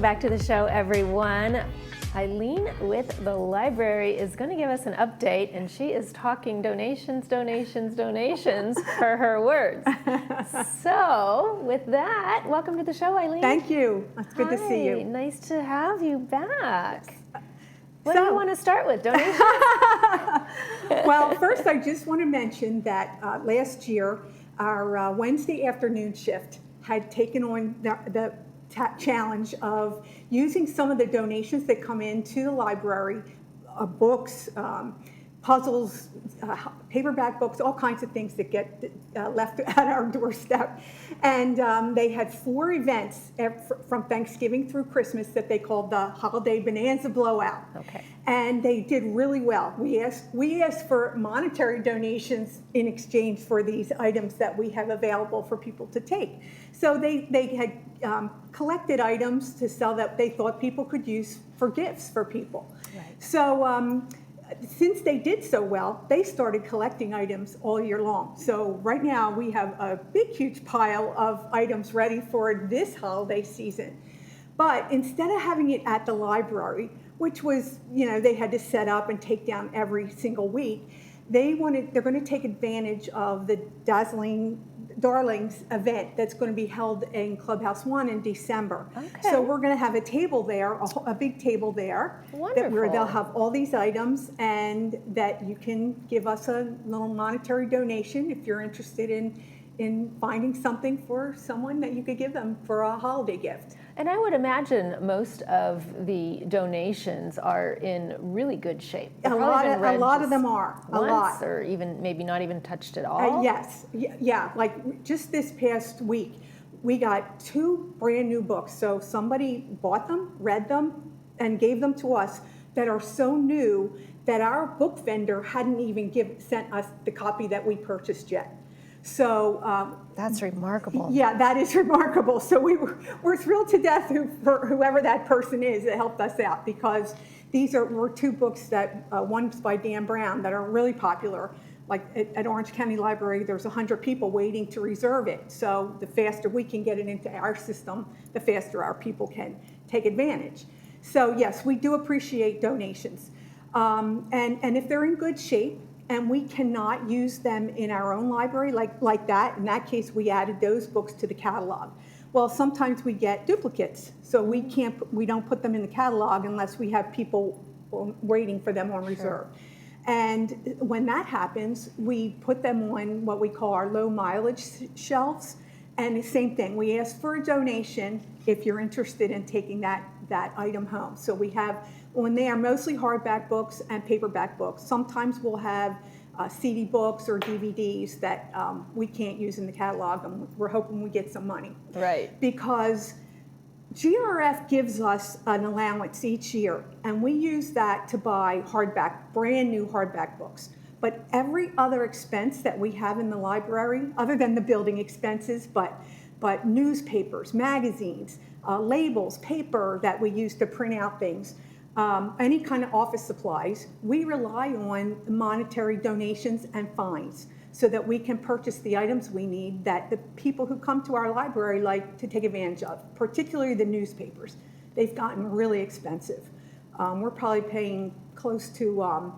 back to the show, everyone. Eileen with the library is going to give us an update, and she is talking donations for her words. So with that, welcome to the show, Eileen. Thank you. It's good to see you. Nice to have you back. Yes. What do you want to start with, donations? Well, first I just want to mention that last year our Wednesday afternoon shift had taken on the challenge of using some of the donations that come into the library, books, puzzles, paperback books, all kinds of things that get left at our doorstep. And they had 4 events from Thanksgiving through Christmas that they called the Holiday Bonanza Blowout. Okay. And they did really well. We asked for monetary donations in exchange for these items that we have available for people to take. So they had collected items to sell that they thought people could use for gifts for people. Right. So since they did so well, they started collecting items all year long. So right now we have a big, huge pile of items ready for this holiday season. But instead of having it at the library, which was, they had to set up and take down every single week, they're going to take advantage of the Darlings event that's going to be held in Clubhouse 1 in December. Okay. So we're going to have a table there, a big table there. Wonderful. Where they'll have all these items, and that you can give us a little monetary donation if you're interested in finding something for someone that you could give them for a holiday gift. And I would imagine most of the donations are in really good shape. A lot of them are. Once, or even maybe not even touched at all. Yes, yeah. Like just this past week, we got 2 brand new books. So somebody bought them, read them, and gave them to us that are so new that our book vendor hadn't even sent us the copy that we purchased yet. So that's remarkable. Yeah, that is remarkable. So we're thrilled to death for whoever that person is that helped us out, because these were 2 books that one's by Dan Brown that are really popular. Like at Orange County Library, there's 100 people waiting to reserve it. So the faster we can get it into our system, the faster our people can take advantage. So yes, we do appreciate donations, and if they're in good shape, and we cannot use them in our own library like that. In that case, we added those books to the catalog. Well, sometimes we get duplicates, so we don't put them in the catalog unless we have people waiting for them on reserve. And when that happens, we put them on what we call our low mileage shelves. And the same thing, we ask for a donation if you're interested in taking that item home. So we have, when they are mostly hardback books and paperback books, sometimes we'll have CD books or DVDs that we can't use in the catalog, and we're hoping we get some money. Right. Because GRF gives us an allowance each year, and we use that to buy brand new hardback books. But every other expense that we have in the library, other than the building expenses, but newspapers, magazines, labels, paper that we use to print out things, any kind of office supplies, we rely on monetary donations and fines so that we can purchase the items we need that the people who come to our library like to take advantage of, particularly the newspapers. They've gotten really expensive. We're probably paying close to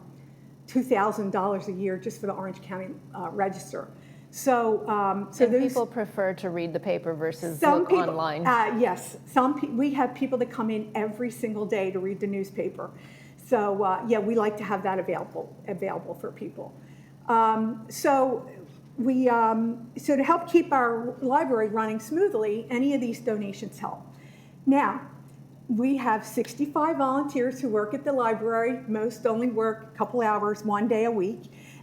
$2,000 a year just for the Orange County Register. So people prefer to read the paper versus look online. Yes, we have people that come in every single day to read the newspaper. So yeah, we like to have that available for people. So to help keep our library running smoothly, any of these donations help. Now, we have 65 volunteers who work at the library. Most only work a couple hours, 1 day a week.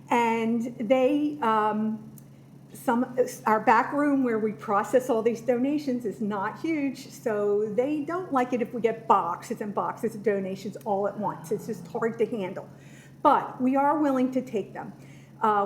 And they, our back room where we process all these donations is not huge, so they don't like it if we get boxes and boxes of donations all at once. It's just hard to handle. But we are willing to take them.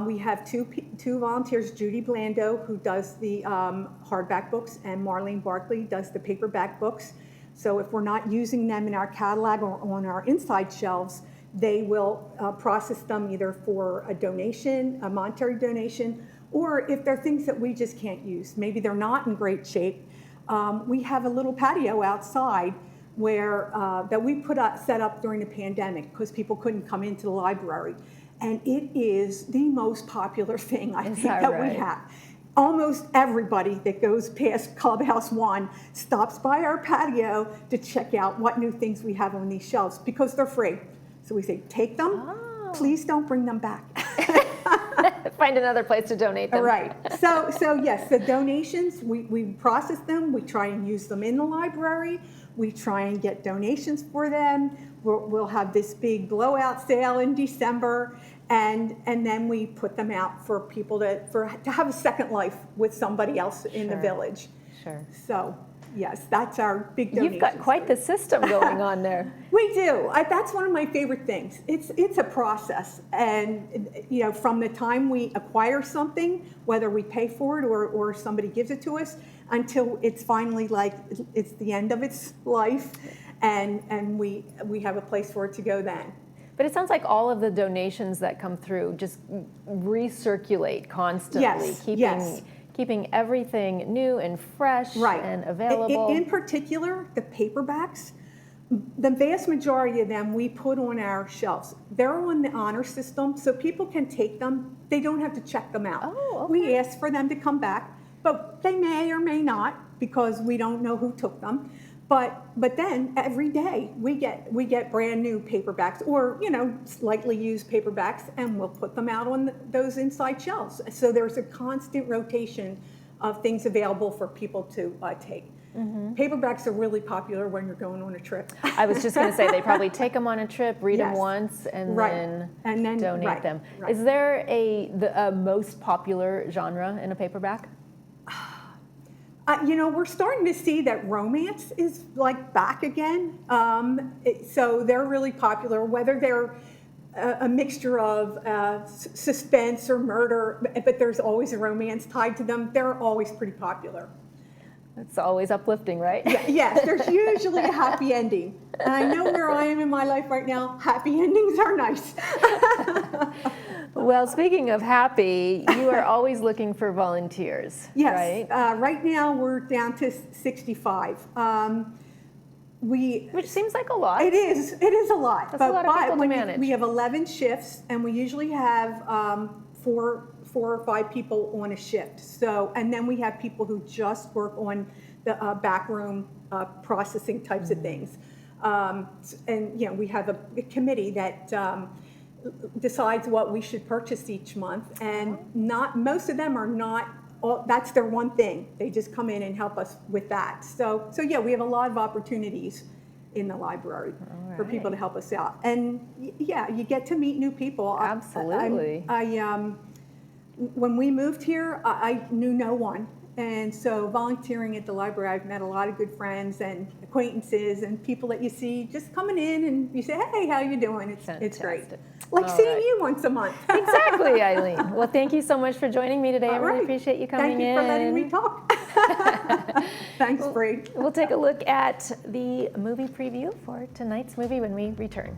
We have two volunteers, Judy Blando, who does the hardback books, and Marlene Barkley does the paperback books. So if we're not using them in our catalog or on our inside shelves, they will process them either for a donation, a monetary donation, or if they're things that we just can't use. Maybe they're not in great shape. We have a little patio outside where that we set up during the pandemic because people couldn't come into the library. And it is the most popular thing I think that we have. Almost everybody that goes past Clubhouse 1 stops by our patio to check out what new things we have on these shelves because they're free. So we say, take them, please don't bring them back. Find another place to donate them. Right. So yes, the donations, we process them, we try and use them in the library, we try and get donations for them. We'll have this big blowout sale in December, and then we put them out for people to have a second life with somebody else in the village. Sure. So yes, that's our big donation. You've got quite the system going on there. We do. That's one of my favorite things. It's a process, and from the time we acquire something, whether we pay for it or somebody gives it to us, until it's finally it's the end of its life, and we have a place for it to go then. But it sounds like all of the donations that come through just recirculate constantly, keeping everything new and fresh and available. In particular, the paperbacks, the vast majority of them we put on our shelves. They're on the honor system, so people can take them. They don't have to check them out. Oh, okay. We ask for them to come back, but they may or may not because we don't know who took them. But then every day we get brand new paperbacks or slightly used paperbacks, and we'll put them out on those inside shelves. So there's a constant rotation of things available for people to take. Mm-hmm. Paperbacks are really popular when you're going on a trip. I was just going to say they probably take them on a trip, read them once, and then donate them. Right. Is there a most popular genre in a paperback? We're starting to see that romance is back again. So they're really popular, whether they're a mixture of suspense or murder, but there's always a romance tied to them. They're always pretty popular. It's always uplifting, right? Yes, there's usually a happy ending. And I know where I am in my life right now, happy endings are nice. Well, speaking of happy, you are always looking for volunteers, yes, right? Right now we're down to 65. Which seems like a lot. It is a lot. That's a lot of people to manage. We have 11 shifts, and we usually have four or five people on a shift. So, and then we have people who just work on the backroom processing types of things. And we have a committee that decides what we should purchase each month, and most of them are not. That's their one thing. They just come in and help us with that. So yeah, we have a lot of opportunities in the library for people to help us out. And yeah, you get to meet new people. Absolutely. When we moved here, I knew no one. And so volunteering at the library, I've met a lot of good friends and acquaintances and people that you see just coming in, and you say, hey, how you doing? It's great. Like seeing you once a month. Exactly, Eileen. Well, thank you so much for joining me today. I really appreciate you coming in. Thank you for letting me talk. Thanks, Bree. We'll take a look at the movie preview for tonight's movie when we return.